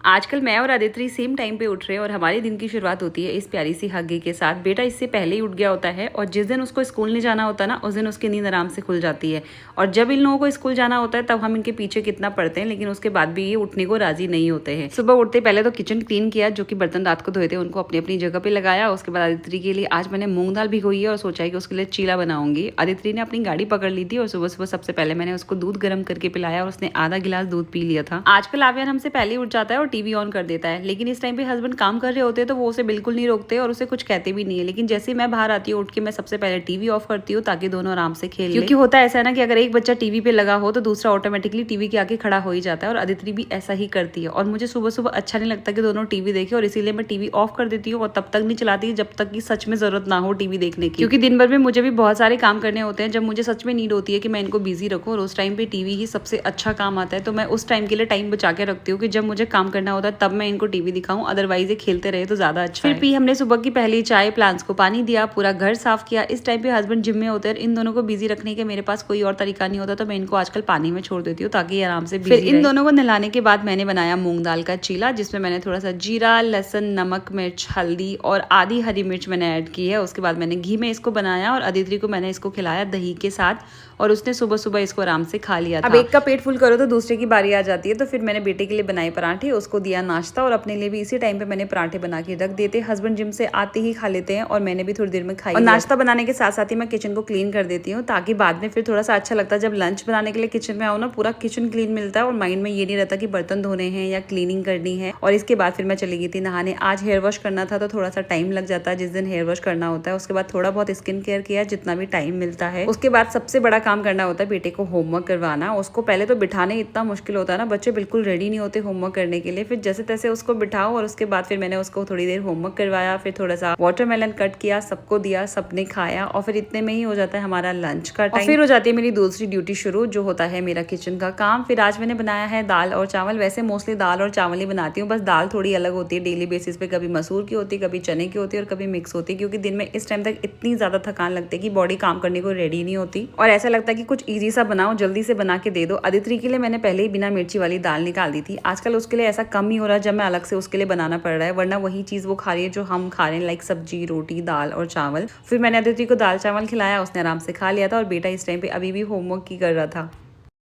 आजकल मैं और आदित्य सेम टाइम पे उठ रहे हैं और हमारे दिन की शुरुआत होती है इस प्यारी सी हग्गी के साथ। बेटा इससे पहले ही उठ गया होता है और जिस दिन उसको स्कूल नहीं जाना होता ना उस दिन उसकी नींद आराम से खुल जाती है। और जब इन लोगों को स्कूल जाना होता है तब हम इनके पीछे कितना पड़ते हैं, लेकिन उसके बाद भी ये उठने को राजी नहीं होते हैं। सुबह उठते पहले तो किचन क्लीन किया, जो कि बर्तन रात को धोए थे उनको अपनी अपनी जगह पे लगाया। उसके बाद आदित्य के लिए आज मैंने मूंग दाल भिगोई है और सोचा है कि उसके लिए चीला बनाऊंगी। आदित्य ने अपनी गाड़ी पकड़ ली थी और सुबह सुबह सबसे पहले मैंने उसको दूध गर्म करके पिलाया और उसने आधा गिलास दूध पी लिया था। आजकल आव्यान हमसे पहले ही उठ जाता है और टीवी ऑन कर देता है, लेकिन इस टाइम पे हस्बैंड काम कर रहे होते हैं तो वो उसे बिल्कुल नहीं रोकते और उसे कुछ कहते भी नहीं है। लेकिन जैसे ही मैं बाहर आती हूँ उठ के मैं सबसे पहले टीवी ऑफ करती हूँ ताकि दोनों आराम से खेल, क्योंकि होता है ऐसा ना कि अगर एक बच्चा टीवी पे लगा हो तो दूसरा ऑटोमेटिकली टीवी के आगे खड़ा हो ही जाता है। और अदिति भी ऐसा ही करती है और मुझे सुबह सुबह अच्छा नहीं लगता कि दोनों टीवी देखे, और इसीलिए मैं टीवी ऑफ कर देती हूँ और तब तक नहीं चलाती जब तक कि सच में जरूरत ना हो टीवी देखने की, क्योंकि दिन भर में मुझे भी बहुत सारे काम करने होते हैं जब मुझे सच में नीड होती है कि मैं इनको बिजी रखूँ, और उस टाइम पे टीवी ही सबसे अच्छा काम आता है। तो मैं उस टाइम के लिए टाइम बचा के रखती हूँ कि जब मुझे काम करना होता है तब मैं इनको टीवी दिखाऊं, अदरवाइज ये खेलते रहे तो ज्यादा अच्छा है। फिर पी हमने सुबह की पहली चाय, प्लांट्स को पानी दिया, पूरा घर साफ किया। इस टाइम पे हस्बैंड जिम में होते हैं, इन दोनों को बिजी रखने के मेरे पास कोई और तरीका नहीं होता, तो मैं इनको आजकल पानी में छोड़ देती हूँ ताकि ये आराम से बिजी रहे। इन दोनों को नहलाने के बाद मैंने बनाया मूंग दाल का चीला, जिसमें मैंने थोड़ा सा जीरा, लहसुन, नमक, मिर्च, हल्दी और आधी हरी मिर्च मैंने ऐड की है। उसके बाद मैंने घी में इसको बनाया और अदिति को मैंने इसको खिलाया दही के साथ, और उसने सुबह सुबह इसको आराम से खा लिया था। अब एक का पेट फुल करो तो दूसरे की बारी आ जाती है, तो फिर मैंने बेटे के लिए बनाए पराठे, उसको दिया नाश्ता, और अपने लिए भी इसी टाइम पे मैंने पराठे बना के रख देते। हस्बैंड जिम से आते ही खा लेते हैं और मैंने भी थोड़ी देर में खाई। और नाश्ता बनाने के साथ साथ ही मैं किचन को क्लीन कर देती हूँ ताकि बाद में फिर थोड़ा सा अच्छा लगता है। जब लंच बनाने के लिए किचन में आओ ना, पूरा किचन क्लीन मिलता है और माइंड में ये नहीं रहता कि बर्तन धोने हैं या क्लीनिंग करनी है। और इसके बाद फिर मैं चली गई थी नहाने। आज हेयर वॉश करना था तो थोड़ा सा टाइम लग जाता है जिस दिन हेयर वॉश करना होता है। उसके बाद थोड़ा बहुत स्किन केयर किया जितना भी टाइम मिलता है। उसके बाद सबसे बड़ा काम करना होता है बेटे को होमवर्क करवाना। उसको पहले तो बिठाने इतना मुश्किल होता है ना, बच्चे बिल्कुल रेडी नहीं होते होमवर्क करने के लिए। फिर जैसे तैसे उसको बिठाओ और उसके बाद फिर मैंने उसको थोड़ी देर होमवर्क करवाया, फिर थोड़ा सा वाटरमेलन कट किया, सबको दिया, सबने खाया, और फिर इतने में ही हो जाता है हमारा लंच का टाइम। फिर हो जाती है मेरी दूसरी ड्यूटी शुरू, जो होता है मेरा किचन का काम। फिर आज मैंने बनाया है दाल और चावल। वैसे मोस्टली दाल और चावल ही बनाती हूँ, बस दाल थोड़ी अलग होती है डेली बेसिस पे। कभी मसूर की होती है, कभी चने की होती है, और कभी मिक्स होती है, क्योंकि दिन में इस टाइम तक इतनी ज्यादा थकान लगती है कि बॉडी काम करने को रेडी नहीं होती और ऐसा लगता है कि कुछ ईजी सा बनाओ, जल्दी से बना के दे दो। अदिति के लिए मैंने पहले ही बिना मिर्ची वाली दाल निकाल दी थी। आजकल उसके लिए ऐसा कम ही हो रहा है जब मैं अलग से उसके लिए बनाना पड़ रहा है, वरना वही चीज वो खा रही है जो हम खा रहे हैं, लाइक सब्जी, रोटी, दाल और चावल। फिर मैंने अदिति को दाल चावल खिलाया, उसने आराम से खा लिया था, और बेटा इस टाइम पे अभी भी होमवर्क की कर रहा था।